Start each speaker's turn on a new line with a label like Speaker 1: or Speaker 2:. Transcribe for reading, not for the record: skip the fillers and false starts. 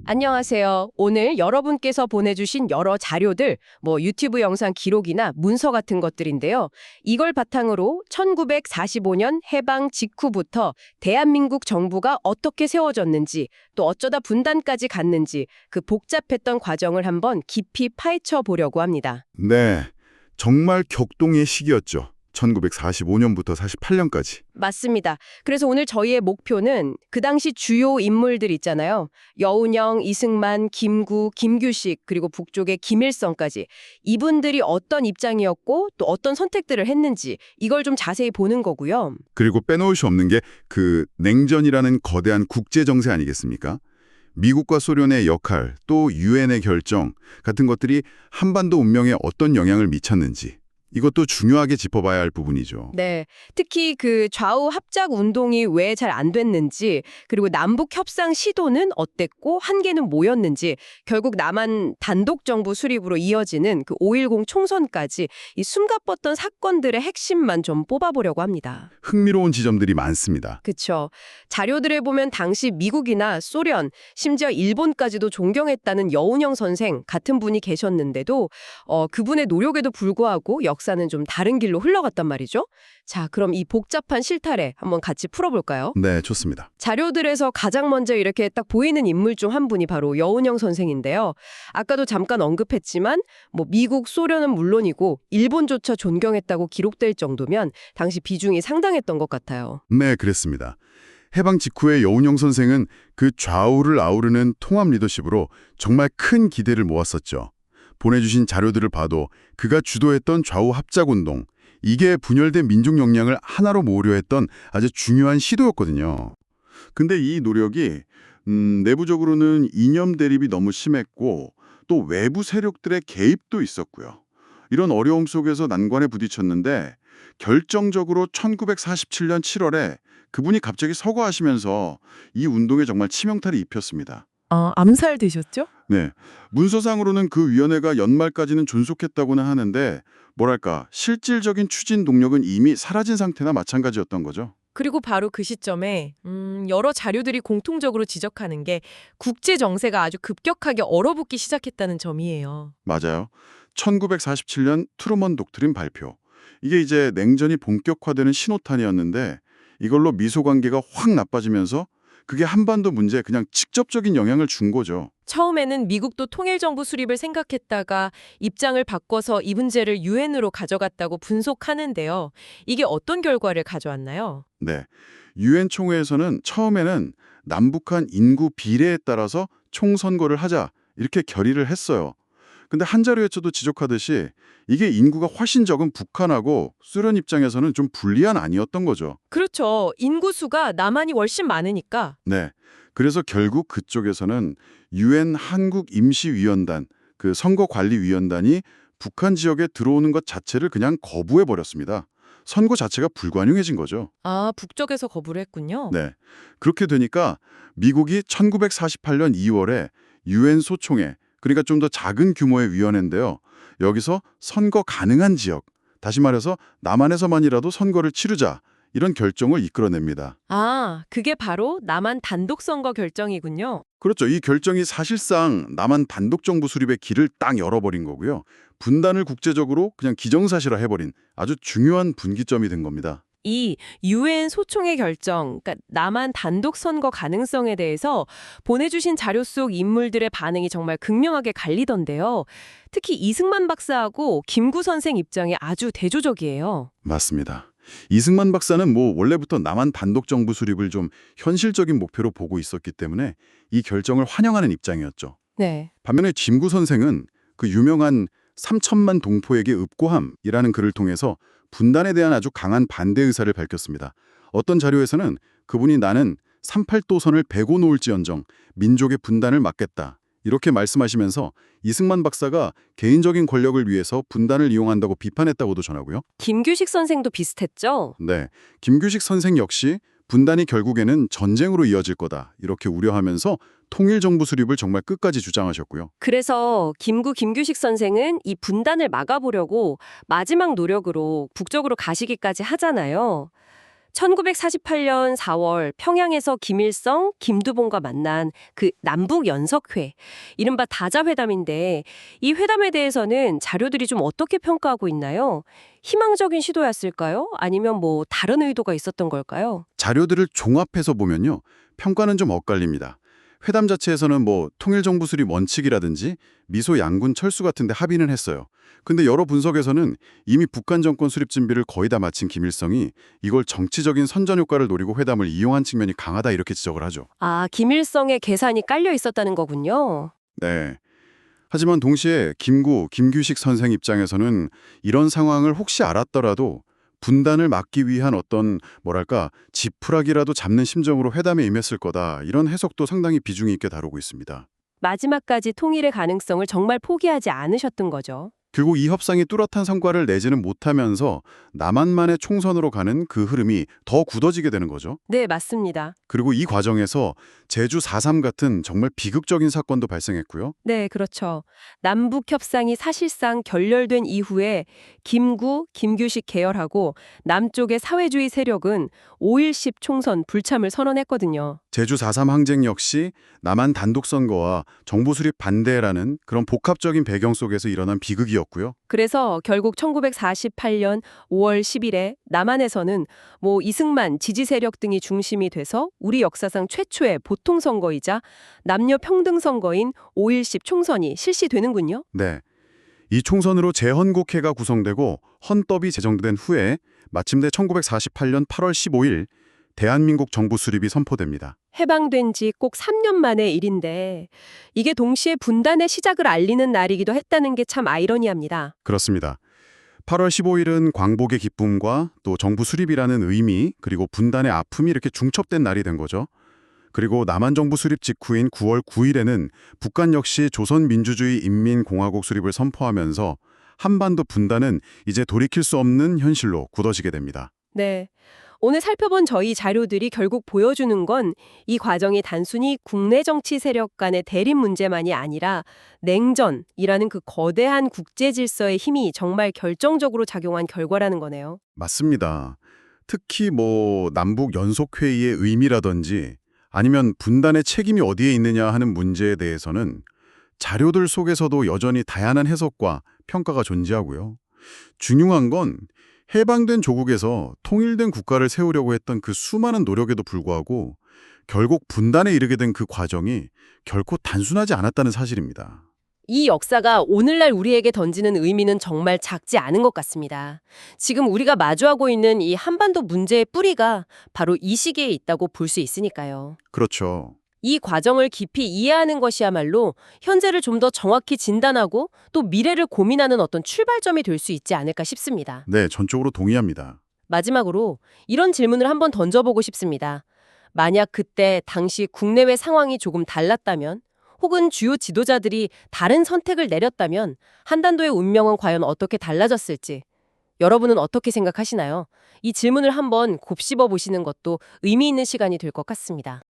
Speaker 1: 안녕하세요. 오늘 여러분께서 보내주신 여러 자료들, 유튜브 영상 기록이나 문서 같은 것들인데요. 이걸 바탕으로 1945년 해방 직후부터 대한민국 정부가 어떻게 세워졌는지, 또 어쩌다 분단까지 갔는지 그 복잡했던 과정을 한번 깊이 파헤쳐 보려고 합니다.
Speaker 2: 네, 정말 격동의 시기였죠. 1945년부터 48년까지.
Speaker 1: 맞습니다. 그래서 오늘 저희의 목표는 그 당시 주요 인물들 있잖아요. 여운형, 이승만, 김구, 김규식, 그리고 북쪽의 김일성까지. 이분들이 어떤 입장이었고 또 어떤 선택들을 했는지 이걸 좀 자세히 보는 거고요.
Speaker 2: 그리고 빼놓을 수 없는 게 그 냉전이라는 거대한 국제 정세 아니겠습니까? 미국과 소련의 역할, 또 유엔의 결정 같은 것들이 한반도 운명에 어떤 영향을 미쳤는지 이것도 중요하게 짚어봐야 할 부분이죠.
Speaker 1: 네, 특히 그 좌우 합작 운동이 왜 잘 안 됐는지, 그리고 남북 협상 시도는 어땠고 한계는 뭐였는지, 결국 남한 단독 정부 수립으로 이어지는 그 5.10 총선까지 이 숨가뻤던 사건들의 핵심만 좀 뽑아보려고 합니다.
Speaker 2: 흥미로운 지점들이 많습니다.
Speaker 1: 그렇죠. 자료들에 보면 당시 미국이나 소련, 심지어 일본까지도 존경했다는 여운형 선생 같은 분이 계셨는데도 그분의 노력에도 불구하고 역사는 좀 다른 길로 흘러갔단 말이죠. 자, 그럼 이 복잡한 실타래 한번 같이 풀어볼까요?
Speaker 2: 네, 좋습니다.
Speaker 1: 자료들에서 가장 먼저 이렇게 딱 보이는 인물 중 한 분이 바로 여운형 선생인데요. 아까도 잠깐 언급했지만 미국, 소련은 물론이고 일본조차 존경했다고 기록될 정도면 당시 비중이 상당했던 것 같아요.
Speaker 2: 네, 그랬습니다. 해방 직후에 여운형 선생은 그 좌우를 아우르는 통합 리더십으로 정말 큰 기대를 모았었죠. 보내주신 자료들을 봐도 그가 주도했던 좌우 합작운동, 이게 분열된 민족 역량을 하나로 모으려 했던 아주 중요한 시도였거든요. 근데 이 노력이 내부적으로는 이념 대립이 너무 심했고 또 외부 세력들의 개입도 있었고요. 이런 어려움 속에서 난관에 부딪혔는데 결정적으로 1947년 7월에 그분이 갑자기 서거하시면서 이 운동에 정말 치명타를 입혔습니다.
Speaker 3: 암살되셨죠?
Speaker 2: 네, 문서상으로는 그 위원회가 연말까지는 존속했다고는 하는데 뭐랄까 실질적인 추진 동력은 이미 사라진 상태나 마찬가지였던 거죠.
Speaker 3: 그리고 바로 그 시점에 여러 자료들이 공통적으로 지적하는 게 국제 정세가 아주 급격하게 얼어붙기 시작했다는 점이에요.
Speaker 2: 맞아요. 1947년 트루먼 독트린 발표. 이게 이제 냉전이 본격화되는 신호탄이었는데 이걸로 미소 관계가 확 나빠지면서 그게 한반도 문제에 그냥 직접적인 영향을 준 거죠.
Speaker 3: 처음에는 미국도 통일정부 수립을 생각했다가 입장을 바꿔서 이 문제를 유엔으로 가져갔다고 분석하는데요. 이게 어떤 결과를 가져왔나요?
Speaker 2: 네. 유엔 총회에서는 처음에는 남북한 인구 비례에 따라서 총선거를 하자 이렇게 결의를 했어요. 근데 한 자료에서도 지적하듯이 이게 인구가 훨씬 적은 북한하고 소련 입장에서는 좀 불리한 아니었던 거죠.
Speaker 3: 그렇죠. 인구수가 남한이 훨씬 많으니까.
Speaker 2: 네. 그래서 결국 그쪽에서는 유엔 한국임시위원단, 그 선거관리위원단이 북한 지역에 들어오는 것 자체를 그냥 거부해 버렸습니다. 선거 자체가 불가능해진 거죠.
Speaker 3: 북쪽에서 거부를 했군요.
Speaker 2: 네. 그렇게 되니까 미국이 1948년 2월에 유엔 소총회, 그러니까 좀 더 작은 규모의 위원회인데요. 여기서 선거 가능한 지역, 다시 말해서 남한에서만이라도 선거를 치르자 이런 결정을 이끌어냅니다.
Speaker 3: 그게 바로 남한 단독 선거 결정이군요.
Speaker 2: 그렇죠. 이 결정이 사실상 남한 단독 정부 수립의 길을 딱 열어버린 거고요. 분단을 국제적으로 그냥 기정사실화 해버린 아주 중요한 분기점이 된 겁니다.
Speaker 3: 이 유엔 소총의 결정, 그러니까 남한 단독 선거 가능성에 대해서 보내주신 자료 속 인물들의 반응이 정말 극명하게 갈리던데요. 특히 이승만 박사하고 김구 선생 입장이 아주 대조적이에요.
Speaker 2: 맞습니다. 이승만 박사는 원래부터 남한 단독 정부 수립을 좀 현실적인 목표로 보고 있었기 때문에 이 결정을 환영하는 입장이었죠.
Speaker 3: 네.
Speaker 2: 반면에 김구 선생은 그 유명한 3천만 동포에게 읍고함이라는 글을 통해서 분단에 대한 아주 강한 반대 의사를 밝혔습니다. 어떤 자료에서는 그분이 나는 38도선을 베고 놓을지언정 민족의 분단을 막겠다. 이렇게 말씀하시면서 이승만 박사가 개인적인 권력을 위해서 분단을 이용한다고 비판했다고도 전하고요.
Speaker 1: 김규식 선생도 비슷했죠?
Speaker 2: 네, 김규식 선생 역시 분단이 결국에는 전쟁으로 이어질 거다. 이렇게 우려하면서 통일정부 수립을 정말 끝까지 주장하셨고요.
Speaker 1: 그래서 김규식 선생은 이 분단을 막아보려고 마지막 노력으로 북쪽으로 가시기까지 하잖아요.
Speaker 3: 1948년 4월 평양에서 김일성, 김두봉과 만난 그 남북 연석회, 이른바 다자회담인데 이 회담에 대해서는 자료들이 좀 어떻게 평가하고 있나요? 희망적인 시도였을까요? 아니면 뭐 다른 의도가 있었던 걸까요?
Speaker 2: 자료들을 종합해서 보면요. 평가는 좀 엇갈립니다. 회담 자체에서는 뭐 통일정부 수립 원칙이라든지 미소 양군 철수 같은 데 합의는 했어요. 근데 여러 분석에서는 이미 북한 정권 수립 준비를 거의 다 마친 김일성이 이걸 정치적인 선전 효과를 노리고 회담을 이용한 측면이 강하다 이렇게 지적을 하죠.
Speaker 3: 아, 김일성의 계산이 깔려 있었다는 거군요.
Speaker 2: 네. 하지만 동시에 김규식 선생 입장에서는 이런 상황을 혹시 알았더라도 분단을 막기 위한 어떤 뭐랄까 지푸라기라도 잡는 심정으로 회담에 임했을 거다. 이런 해석도 상당히 비중이 있게 다루고 있습니다.
Speaker 3: 마지막까지 통일의 가능성을 정말 포기하지 않으셨던 거죠.
Speaker 2: 결국 이 협상이 뚜렷한 성과를 내지는 못하면서 남한만의 총선으로 가는 그 흐름이 더 굳어지게 되는 거죠.
Speaker 3: 네, 맞습니다.
Speaker 2: 그리고 이 과정에서 제주 4.3 같은 정말 비극적인 사건도 발생했고요.
Speaker 3: 네, 그렇죠. 남북 협상이 사실상 결렬된 이후에 김규식 계열하고 남쪽의 사회주의 세력은 5.10 총선 불참을 선언했거든요.
Speaker 2: 제주 4.3 항쟁 역시 남한 단독 선거와 정부 수립 반대라는 그런 복합적인 배경 속에서 일어난 비극이었고요.
Speaker 3: 그래서 결국 1948년 5월 10일에 남한에서는 뭐 이승만 지지 세력 등이 중심이 돼서 우리 역사상 최초의 보통 선거이자 남녀 평등 선거인 5.10 총선이 실시되는군요.
Speaker 2: 네. 이 총선으로 재헌국회가 구성되고 헌법이 제정된 후에 마침내 1948년 8월 15일 대한민국 정부 수립이 선포됩니다.
Speaker 3: 해방된 지 꼭 3년 만의 일인데 이게 동시에 분단의 시작을 알리는 날이기도 했다는 게 참 아이러니합니다.
Speaker 2: 그렇습니다. 8월 15일은 광복의 기쁨과 또 정부 수립이라는 의미 그리고 분단의 아픔이 이렇게 중첩된 날이 된 거죠. 그리고 남한 정부 수립 직후인 9월 9일에는 북한 역시 조선민주주의 인민공화국 수립을 선포하면서 한반도 분단은 이제 돌이킬 수 없는 현실로 굳어지게 됩니다.
Speaker 3: 네. 오늘 살펴본 저희 자료들이 결국 보여주는 건 이 과정이 단순히 국내 정치 세력 간의 대립 문제만이 아니라 냉전이라는 그 거대한 국제 질서의 힘이 정말 결정적으로 작용한 결과라는 거네요.
Speaker 2: 맞습니다. 특히 뭐 남북 연속회의의 의미라든지 아니면 분단의 책임이 어디에 있느냐 하는 문제에 대해서는 자료들 속에서도 여전히 다양한 해석과 평가가 존재하고요. 중요한 건 해방된 조국에서 통일된 국가를 세우려고 했던 그 수많은 노력에도 불구하고 결국 분단에 이르게 된 그 과정이 결코 단순하지 않았다는 사실입니다.
Speaker 3: 이 역사가 오늘날 우리에게 던지는 의미는 정말 작지 않은 것 같습니다. 지금 우리가 마주하고 있는 이 한반도 문제의 뿌리가 바로 이 시기에 있다고 볼 수 있으니까요.
Speaker 2: 그렇죠.
Speaker 3: 이 과정을 깊이 이해하는 것이야말로 현재를 좀 더 정확히 진단하고 또 미래를 고민하는 어떤 출발점이 될 수 있지 않을까 싶습니다.
Speaker 2: 네, 전적으로 동의합니다.
Speaker 3: 마지막으로 이런 질문을 한번 던져보고 싶습니다. 만약 그때 당시 국내외 상황이 조금 달랐다면 혹은 주요 지도자들이 다른 선택을 내렸다면 한반도의 운명은 과연 어떻게 달라졌을지 여러분은 어떻게 생각하시나요? 이 질문을 한번 곱씹어 보시는 것도 의미 있는 시간이 될 것 같습니다.